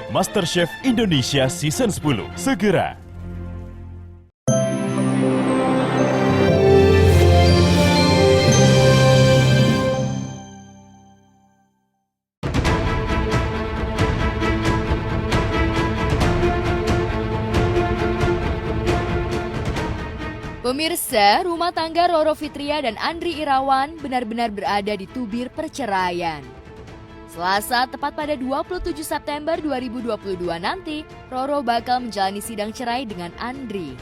MasterChef Indonesia Season 10 segera. Pemirsa, rumah tangga Roro Fitria dan Andri Irawan benar-benar berada di tubir perceraian. Selasa, tepat pada 27 September 2022 nanti, Roro bakal menjalani sidang cerai dengan Andri.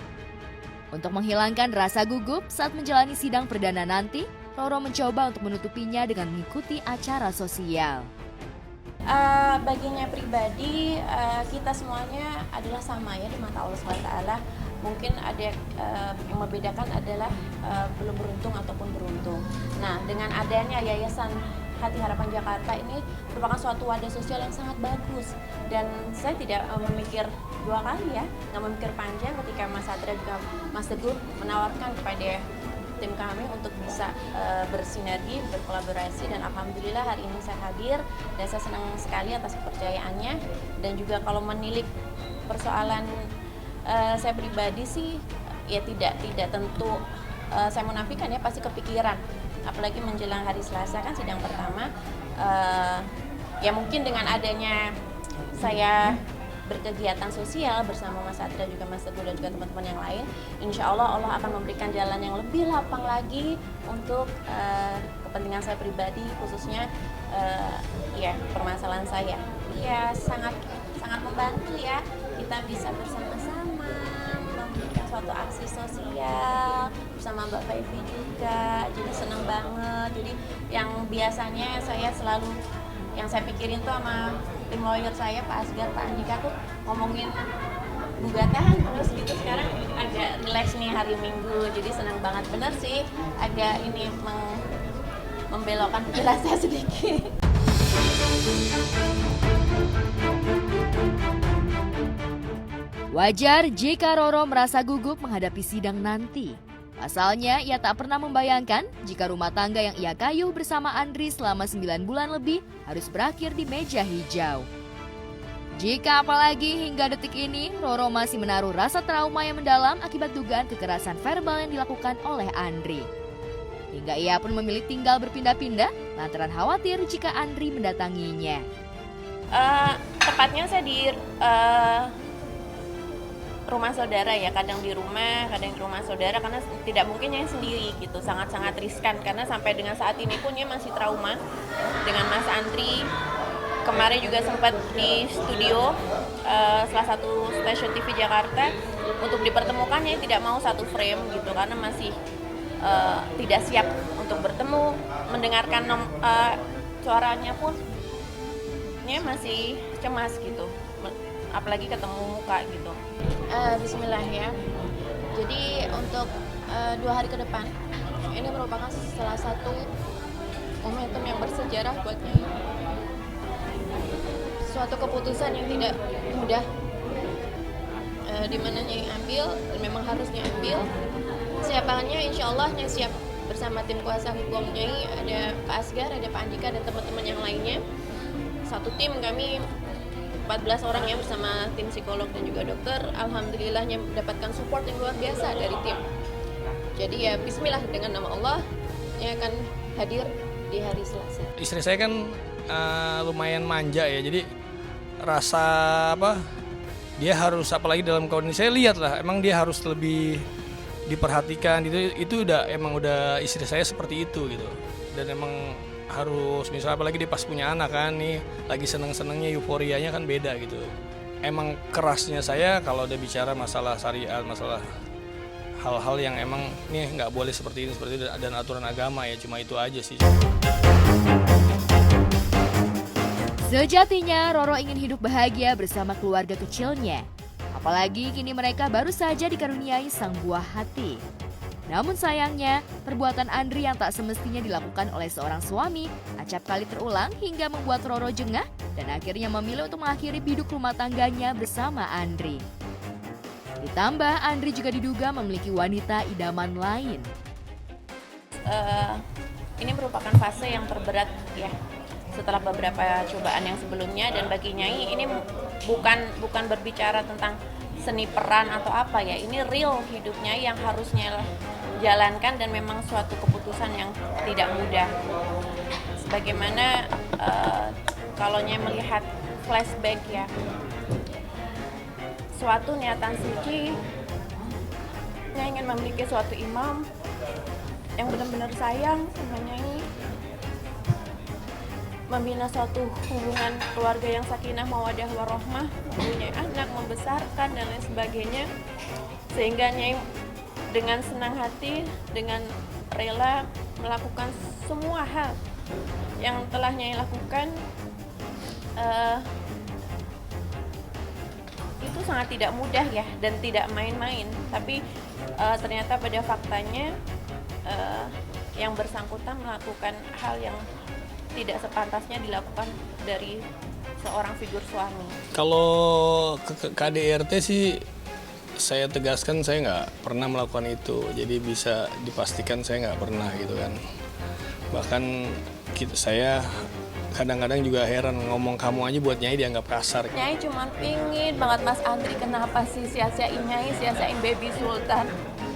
Untuk menghilangkan rasa gugup saat menjalani sidang perdana nanti, Roro mencoba untuk menutupinya dengan mengikuti acara sosial. Baginya pribadi, kita semuanya adalah sama ya di mata Allah SWT. Mungkin ada yang membedakan adalah belum beruntung ataupun beruntung. Nah, dengan adanya Yayasan Hati Harapan Jakarta ini merupakan suatu wadah sosial yang sangat bagus. Dan saya tidak memikir dua kali ya, nggak memikir panjang ketika Mas Satria juga Mas Teguh menawarkan kepada tim kami untuk bisa bersinergi, berkolaborasi, dan alhamdulillah hari ini saya hadir dan saya senang sekali atas kepercayaannya. Dan juga kalau menilik persoalan saya pribadi sih ya tidak tentu saya menafikan ya, pasti kepikiran, apalagi menjelang hari Selasa kan sidang pertama. Ya mungkin dengan adanya saya berkegiatan sosial bersama Mas Satria juga Mas Teguh dan juga teman-teman yang lain, insya Allah akan memberikan jalan yang lebih lapang lagi untuk kepentingan saya pribadi, khususnya ya permasalahan saya. Ya sangat membantu ya, kita bisa bersama-sama memberikan suatu aksi sosial bersama Mbak Faifi juga, jadi senang banget. Jadi yang biasanya saya selalu yang saya pikirin tuh sama tim lawyer saya, Pak Asgar, Pak Andika tuh ngomongin gugatan terus gitu, sekarang agak relax nih hari Minggu, jadi senang banget. Bener sih, agak ini membelokkan pikiran saya sedikit. Wajar jika Roro merasa gugup menghadapi sidang nanti. Pasalnya, ia tak pernah membayangkan jika rumah tangga yang ia kayuh bersama Andri selama 9 bulan lebih harus berakhir di meja hijau. Jika apalagi hingga detik ini, Roro masih menaruh rasa trauma yang mendalam akibat dugaan kekerasan verbal yang dilakukan oleh Andri. Hingga ia pun memilih tinggal berpindah-pindah lantaran khawatir jika Andri mendatanginya. Tepatnya saya di rumah saudara ya, kadang di rumah saudara, karena tidak mungkin yang sendiri gitu, sangat-sangat riskan karena sampai dengan saat ini pun dia masih trauma dengan Mas Andri. Kemarin juga sempat di studio salah satu stasiun TV Jakarta untuk dipertemukannya, tidak mau satu frame gitu karena masih tidak siap untuk bertemu, mendengarkan suaranya pun dia masih cemas gitu, apalagi ketemu muka gitu. Bismillah ya. Jadi untuk 2 hari ke depan ini merupakan salah satu momentum yang bersejarah buat Nyai. Suatu keputusan yang tidak mudah, di mana Nyai ambil dan memang harus Nyai ambil. Siapanya insya Allah Nyai siap bersama tim kuasa hukum Nyai, ada Pak Asgar, ada Pak Andika dan teman-teman yang lainnya. Satu tim kami 14 orang ya bersama tim psikolog dan juga dokter. Alhamdulillahnya mendapatkan support yang luar biasa dari tim. Jadi ya bismillah, dengan nama Allah yang akan hadir di hari Selasa. Istri saya kan lumayan manja ya, jadi rasa dia harus, apalagi dalam kondisi saya lihat lah, emang dia harus lebih diperhatikan itu udah istri saya seperti itu gitu. Dan emang harus, misalnya apalagi dia pas punya anak kan nih, lagi seneng-senengnya, euforianya kan beda gitu. Emang kerasnya saya kalau udah bicara masalah syariat, masalah hal-hal yang emang nih nggak boleh seperti ini dan aturan agama ya, cuma itu aja sih. Sejatinya Roro ingin hidup bahagia bersama keluarga kecilnya. Apalagi kini mereka baru saja dikaruniai sang buah hati. Namun sayangnya, perbuatan Andri yang tak semestinya dilakukan oleh seorang suami acap kali terulang hingga membuat Roro jengah dan akhirnya memilih untuk mengakhiri biduk rumah tangganya bersama Andri. Ditambah, Andri juga diduga memiliki wanita idaman lain. Ini merupakan fase yang terberat ya setelah beberapa cobaan yang sebelumnya. Dan bagi Nyai ini bukan berbicara tentang seni peran atau apa ya, ini real hidupnya yang harusnya jalankan dan memang suatu keputusan yang tidak mudah. Sebagaimana kalau Nyai melihat flashback ya, suatu niatan suci, Nyai ingin memiliki suatu imam yang benar-benar sayang sama Nyai, membina suatu hubungan keluarga yang sakinah mawaddah warahmah, mempunyai anak, membesarkan dan lain sebagainya, sehingga Nyai dengan senang hati, dengan rela melakukan semua hal yang telah Nyai lakukan. Itu sangat tidak mudah ya, dan tidak main-main. Tapi ternyata pada faktanya yang bersangkutan melakukan hal yang tidak sepantasnya dilakukan dari seorang figur suami. Kalau ke KDRT sih saya tegaskan saya nggak pernah melakukan itu. Jadi bisa dipastikan saya nggak pernah gitu kan. Bahkan saya kadang-kadang juga heran, ngomong kamu aja buat Nyai dianggap kasar. Nyai cuma pingin banget Mas Andri kenapa sih sia-siain Nyai, sia-siain Baby Sultan.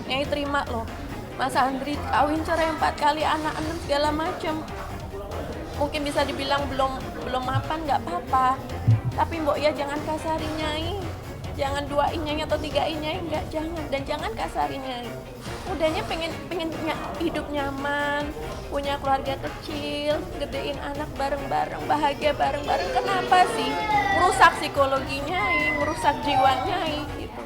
Nyai terima loh, Mas Andri kawin cerai 4 kali, anak 6 segala macam. Mungkin bisa dibilang belum mapan, nggak apa-apa. Tapi mbok ya jangan kasarin Nyai, jangan duain Nyai atau tigain Nyai, nggak, jangan. Dan jangan kasarin Nyai. Udahnya pengen hidup nyaman, punya keluarga kecil, gedein anak bareng-bareng, bahagia bareng-bareng. Kenapa sih merusak psikologi Nyai, merusak jiwa Nyai gitu.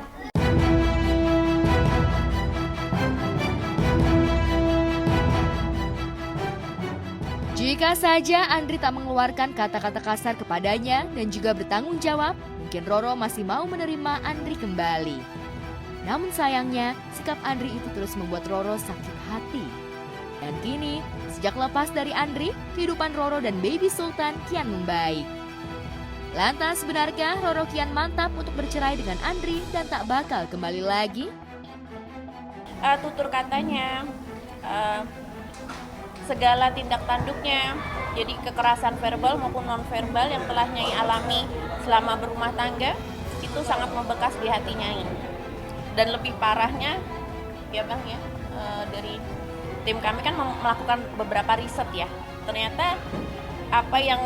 Jika saja Andri tak mengeluarkan kata-kata kasar kepadanya dan juga bertanggung jawab, mungkin Roro masih mau menerima Andri kembali. Namun sayangnya, sikap Andri itu terus membuat Roro sakit hati. Dan kini, sejak lepas dari Andri, kehidupan Roro dan Baby Sultan kian membaik. Lantas, benarkah Roro kian mantap untuk bercerai dengan Andri dan tak bakal kembali lagi? Tutur katanya, segala tindak tanduknya, jadi kekerasan verbal maupun non-verbal yang telah Nyai alami selama berumah tangga, itu sangat membekas di hati Nyai. Dan lebih parahnya, ya Bang ya, dari tim kami kan melakukan beberapa riset ya. Ternyata apa yang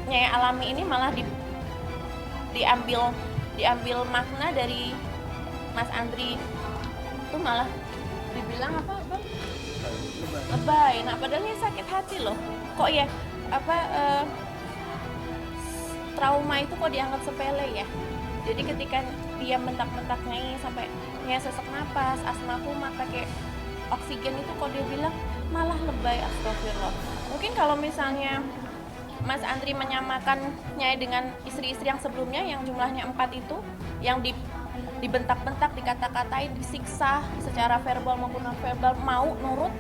Nyai alami ini malah diambil makna dari Mas Andri, itu malah dibilang apa Bang? Lebay. Nah padahal ini sakit hati loh. Kok ya trauma itu kok dianggap sepele ya. Jadi ketika dia mentak-mentak Nyai sampai Nyai sesak napas, asma kumat, pakai oksigen, itu kok dia bilang malah lebay, astagfirullah. Mungkin kalau misalnya Mas Andri menyamakan Nyai dengan istri-istri yang sebelumnya yang jumlahnya 4 itu, yang dibentak-bentak, dikata-katain, disiksa secara verbal maupun non-verbal, mau nurut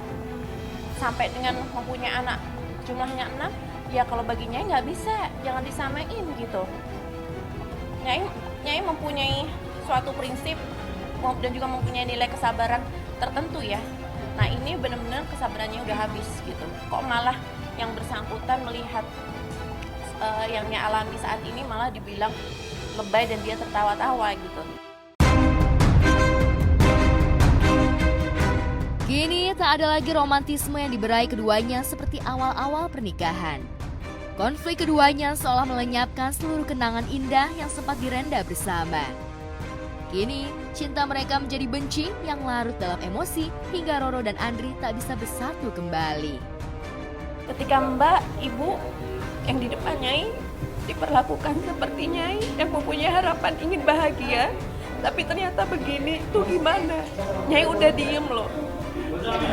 sampai dengan mempunyai anak jumlahnya 6, ya kalau bagi Nyai nggak bisa, jangan disamain gitu. Nyai mempunyai suatu prinsip dan juga mempunyai nilai kesabaran tertentu ya. Nah ini benar-benar kesabarannya udah habis gitu. Kok malah yang bersangkutan melihat yang Nyai alami saat ini malah dibilang lebay dan dia tertawa-tawa gitu. Kini tak ada lagi romantisme yang diberai keduanya seperti awal-awal pernikahan. Konflik keduanya seolah melenyapkan seluruh kenangan indah yang sempat direnda bersama. Kini, cinta mereka menjadi benci yang larut dalam emosi hingga Roro dan Andri tak bisa bersatu kembali. Ketika Mbak, Ibu yang di depan Nyai diperlakukan seperti Nyai yang mempunyai harapan ingin bahagia, tapi ternyata begini, tuh gimana? Nyai udah diem loh.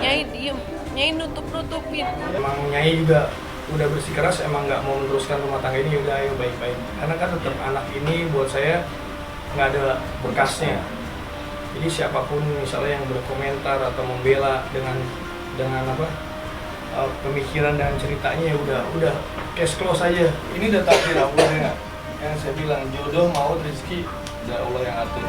Nyai diem, Nyai nutup-nutupin. Emang Nyai juga udah bersikeras, emang nggak mau meneruskan rumah tangga ini, udah ayo baik-baik. Karena kan tetap anak ini buat saya nggak ada berkasnya. Jadi siapapun misalnya yang berkomentar atau membela dengan pemikiran dan ceritanya, ya udah case close aja. Ini udah takdir Allah ya. Yang saya bilang jodoh maut rezeki udah Allah yang atur.